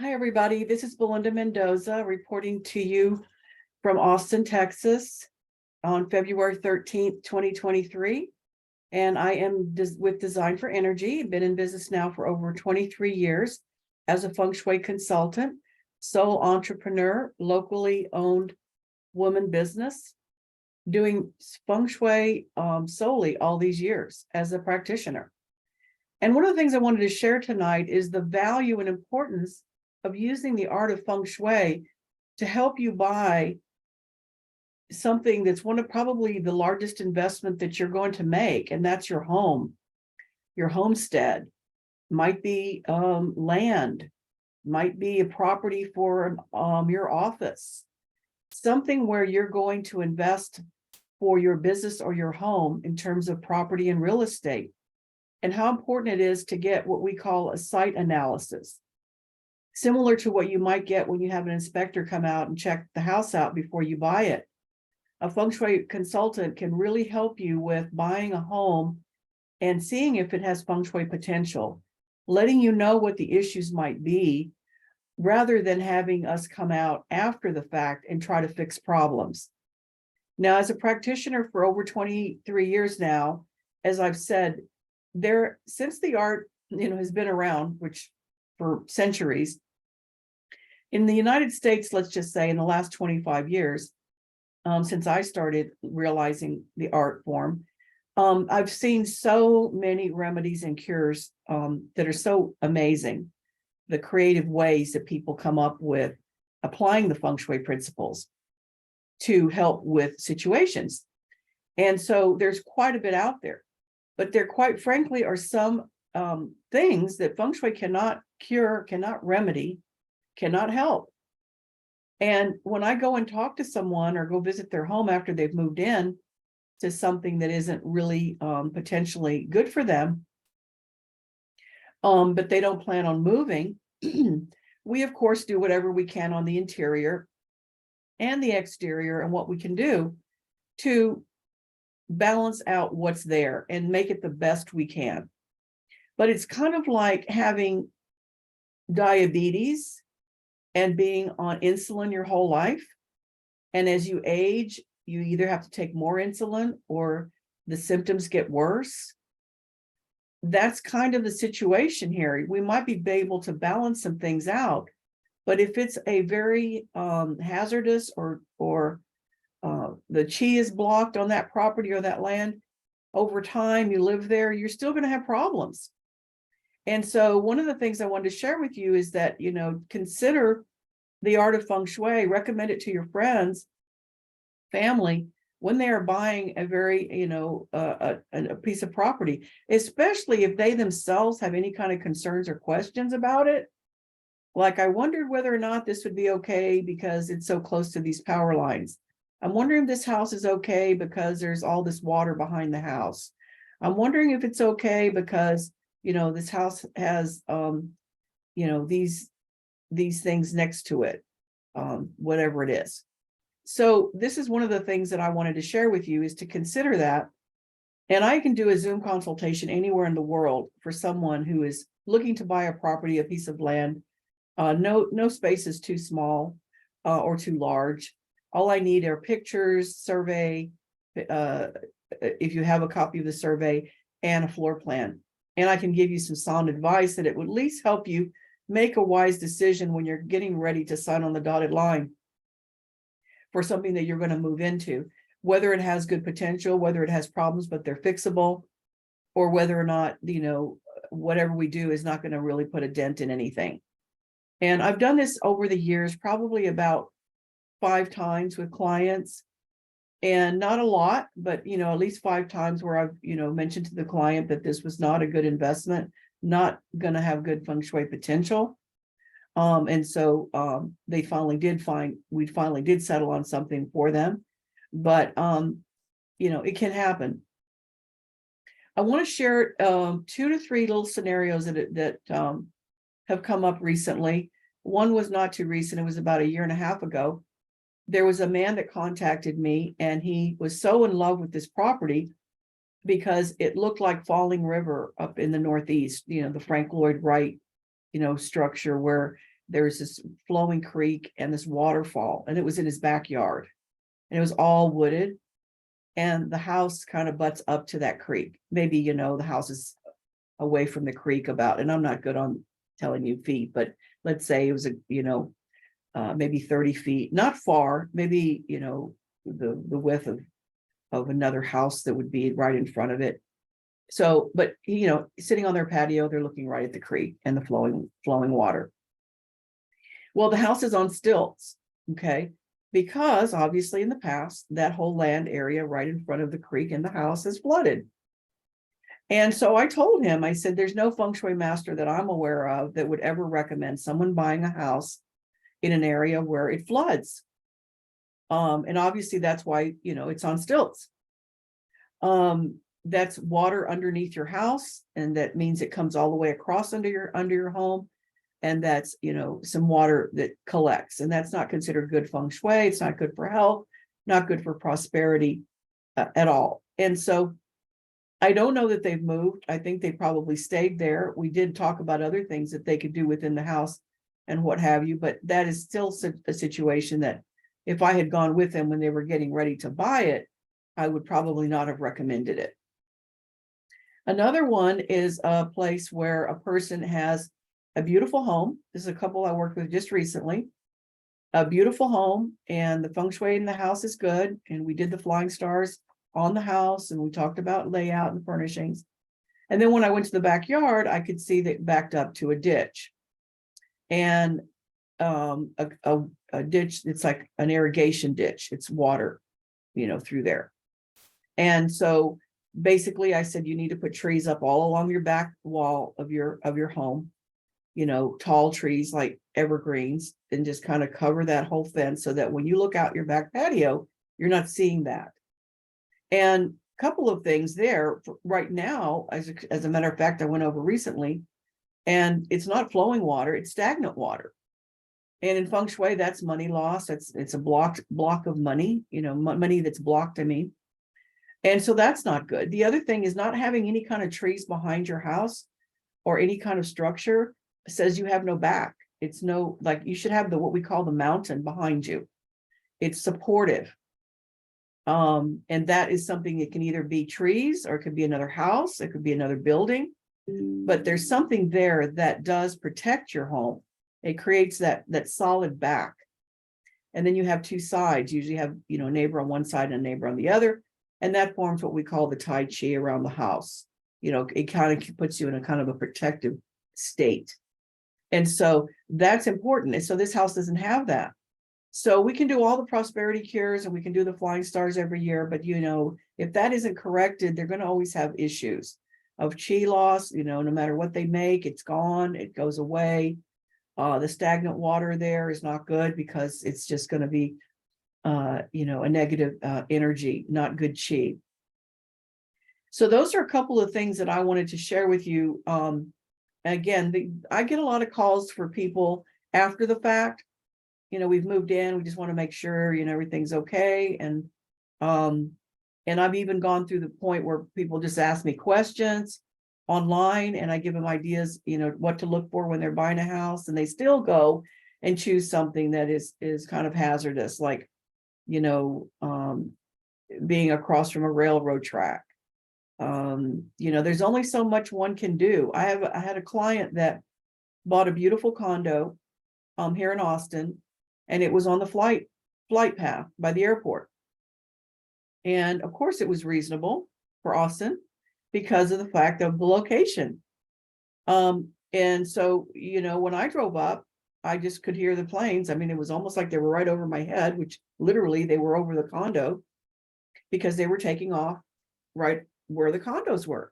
Hi, everybody. This is Belinda Mendoza reporting to you from Austin, Texas on February 13th, 2023. And I am with Design for Energy. I've been in business now for over 23 years as a Feng Shui consultant, sole entrepreneur, locally owned woman business, doing Feng Shui solely all these years as a practitioner. And one of the things I wanted to share tonight is the value and importance of using the art of Feng Shui to help you buy something that's one of probably the largest investment that you're going to make, and that's your home, your homestead. Might be land, might be a property for your office, something where you're going to invest for your business or your home in terms of property and real estate, and how important it is to get what we call a site analysis, similar to what you might get when you have an inspector come out and check the house out before you buy it. A Feng Shui consultant can really help you with buying a home and seeing if it has Feng Shui potential, letting you know what the issues might be, rather than having us come out after the fact and try to fix problems. Now, as a practitioner for over 23 years now, as I've said, since the art, has been around, which for centuries. In the United States, let's just say in the last 25 years, since I started realizing the art form, I've seen so many remedies and cures that are so amazing. The creative ways that people come up with applying the Feng Shui principles to help with situations. And so there's quite a bit out there, but there quite frankly are some things that Feng Shui cannot cure, cannot remedy, cannot help. And when I go and talk to someone or go visit their home after they've moved in to something that isn't really potentially good for them, but they don't plan on moving, we of course do whatever we can on the interior and the exterior and what we can do to balance out what's there and make it the best we can. But it's kind of like having diabetes and being on insulin your whole life. And as you age, you either have to take more insulin or the symptoms get worse. That's kind of the situation here. We might be able to balance some things out, but if it's a very hazardous or the chi is blocked on that property or that land, over time you live there, you're still going to have problems. And so one of the things I wanted to share with you is that, consider the art of Feng Shui, recommend it to your friends, family, when they are buying a very, a piece of property, especially if they themselves have any kind of concerns or questions about it. Like, I wondered whether or not this would be okay because it's so close to these power lines. I'm wondering if this house is okay because there's all this water behind the house. I'm wondering if it's okay because this house has, these things next to it, whatever it is. So this is one of the things that I wanted to share with you, is to consider that. And I can do a Zoom consultation anywhere in the world for someone who is looking to buy a property, a piece of land. No space is too small or too large. All I need are pictures, survey, if you have a copy of the survey, and a floor plan. And I can give you some sound advice that it would at least help you make a wise decision when you're getting ready to sign on the dotted line for something that you're going to move into, whether it has good potential, whether it has problems, but they're fixable, or whether or not, whatever we do is not going to really put a dent in anything. And I've done this over the years, probably about 5 times with clients, and not a lot, but, at least 5 times where I've, mentioned to the client that this was not a good investment, not going to have good Feng Shui potential. And so we finally did settle on something for them, but, it can happen. I want to share 2 to 3 little scenarios that have come up recently. One was not too recent. It was about 1.5 years ago. There was a man that contacted me, and he was so in love with this property because it looked like Falling River up in the Northeast, the Frank Lloyd Wright, structure where there's this flowing creek and this waterfall, and it was in his backyard, and it was all wooded, and the house kind of butts up to that creek. Maybe, you know, the house is away from the creek about, and I'm not good on telling you feet, but let's say it was maybe 30 feet, not far, maybe, you know, the width of another house that would be right in front of it. So, but you know, sitting on their patio, they're looking right at the creek and the flowing water. Well, the house is on stilts, okay? Because obviously in the past, that whole land area right in front of the creek and the house is flooded. And so I told him, I said, there's no feng shui master that I'm aware of that would ever recommend someone buying a house in an area where it floods. And obviously that's why, you know, it's on stilts. That's water underneath your house, and that means it comes all the way across under your home. And that's, you know, some water that collects, and that's not considered good feng shui. It's not good for health, not good for prosperity at all. And so I don't know that they've moved. I think they probably stayed there. We did talk about other things that they could do within the house and what have you, but that is still a situation that if I had gone with them when they were getting ready to buy it, I would probably not have recommended it. Another one is a place where a person has a beautiful home. This is a couple I worked with just recently. A beautiful home, and the feng shui in the house is good. And we did the flying stars on the house, and we talked about layout and furnishings. And then when I went to the backyard, I could see that it backed up to a ditch, and a ditch. It's like an irrigation ditch. It's water, you know, through there. And so basically I said, you need to put trees up all along your back wall of your home, you know, tall trees like evergreens, and just kind of cover that whole fence so that when you look out your back patio, you're not seeing that. And a couple of things there right now, as a matter of fact, I went over recently, and it's not flowing water, it's stagnant water. And in feng shui, that's money loss. It's a block of money, you know, money that's blocked, I mean. And so that's not good. The other thing is not having any kind of trees behind your house or any kind of structure says you have no back. It's no, like, you should have what we call the mountain behind you. It's supportive. And that is something that can either be trees, or it could be another house, it could be another building, but there's something there that does protect your home. It creates that solid back. And then you have two sides. Usually have, you know, a neighbor on one side and a neighbor on the other. And that forms what we call the Tai Chi around the house. You know, it kind of puts you in a kind of a protective state. And so that's important. And so this house doesn't have that. So we can do all the prosperity cures, and we can do the flying stars every year. But, you know, if that isn't corrected, they're going to always have issues of chi loss. You know, no matter what they make, it's gone, it goes away. The stagnant water there is not good, because it's just going to be, you know, a negative energy, not good chi. So those are a couple of things that I wanted to share with you. Again, I get a lot of calls for people after the fact. You know, we've moved in, we just want to make sure, you know, everything's okay. And I've even gone through the point where people just ask me questions online, and I give them ideas, you know, what to look for when they're buying a house, and they still go and choose something that is kind of hazardous, like, you know, being across from a railroad track. You know, there's only so much one can do. I had a client that bought a beautiful condo here in Austin, and it was on the flight path by the airport. And of course it was reasonable for Austin because of the fact of the location. And so, you know, when I drove up, I just could hear the planes. I mean, it was almost like they were right over my head, which literally they were over the condo, because they were taking off right where the condos were.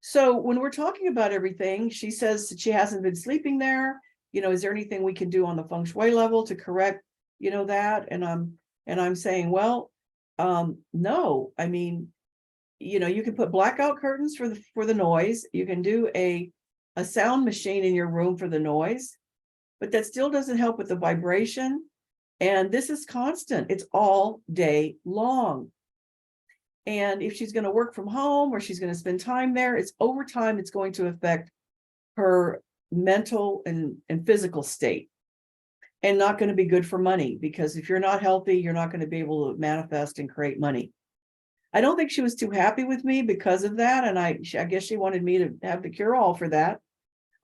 So when we're talking about everything, she says that she hasn't been sleeping there. You know, is there anything we can do on the feng shui level to correct, you know, that? And I'm saying, well, no. I mean, you know, you can put blackout curtains for the noise. You can do a sound machine in your room for the noise, but that still doesn't help with the vibration. And this is constant. It's all day long. And if she's going to work from home, or she's going to spend time there, it's over time, it's going to affect her mental and physical state, and not going to be good for money, because if you're not healthy, you're not going to be able to manifest and create money. I don't think she was too happy with me because of that, and I guess she wanted me to have the cure all for that.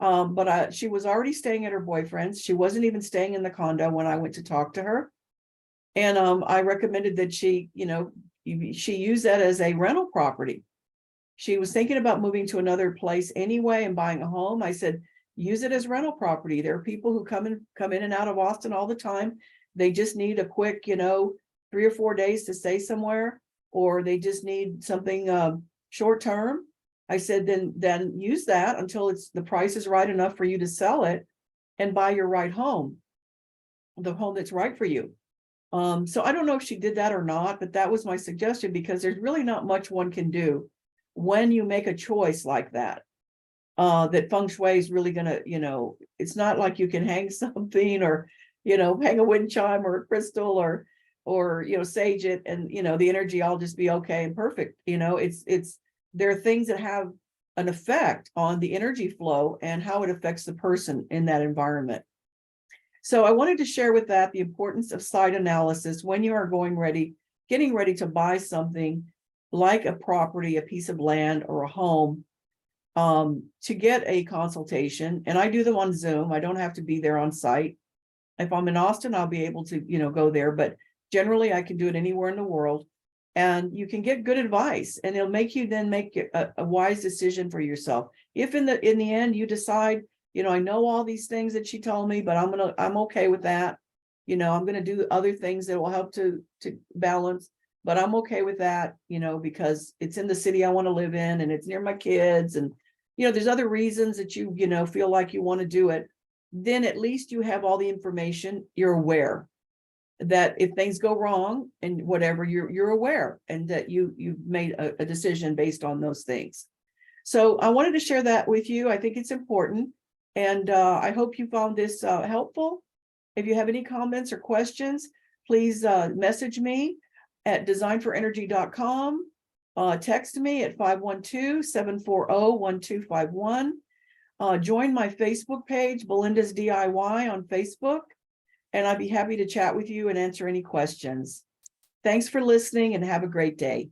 But she was already staying at her boyfriend's. She wasn't even staying in the condo when I went to talk to her. And I recommended that she use that as a rental property. She was thinking about moving to another place anyway and buying a home. I said, use it as rental property. There are people who come in and out of Austin all the time. They just need a quick, 3 or 4 days to stay somewhere, or they just need something short term. I said, then use that until the price is right enough for you to sell it and buy your right home, the home that's right for you. So I don't know if she did that or not, but that was my suggestion, because there's really not much one can do when you make a choice like that. That Feng Shui is really gonna, it's not like you can hang something or, hang a wind chime or a crystal or sage it, and the energy all just be okay and perfect. There are things that have an effect on the energy flow and how it affects the person in that environment. So I wanted to share with that the importance of site analysis when you are getting ready to buy something like a property, a piece of land, or a home, to get a consultation. And I do them on Zoom. I don't have to be there on site. If I'm in Austin, I'll be able to, go there, but generally I can do it anywhere in the world. And you can get good advice, and it'll make you then make a wise decision for yourself. If in the end you decide, I know all these things that she told me, but I'm okay with that. I'm gonna do other things that will help to balance, but I'm okay with that, because it's in the city I want to live in, and it's near my kids, and there's other reasons that you feel like you want to do it. Then at least you have all the information. You're aware that if things go wrong and whatever, you're aware, and that you've made a decision based on those things. So I wanted to share that with you. I think it's important, and I hope you found this helpful. If you have any comments or questions, please message me at designforenergy.com. Text me at 512-740-1251. Join my Facebook page, Belinda's DIY, on Facebook, and I'd be happy to chat with you and answer any questions. Thanks for listening, and have a great day.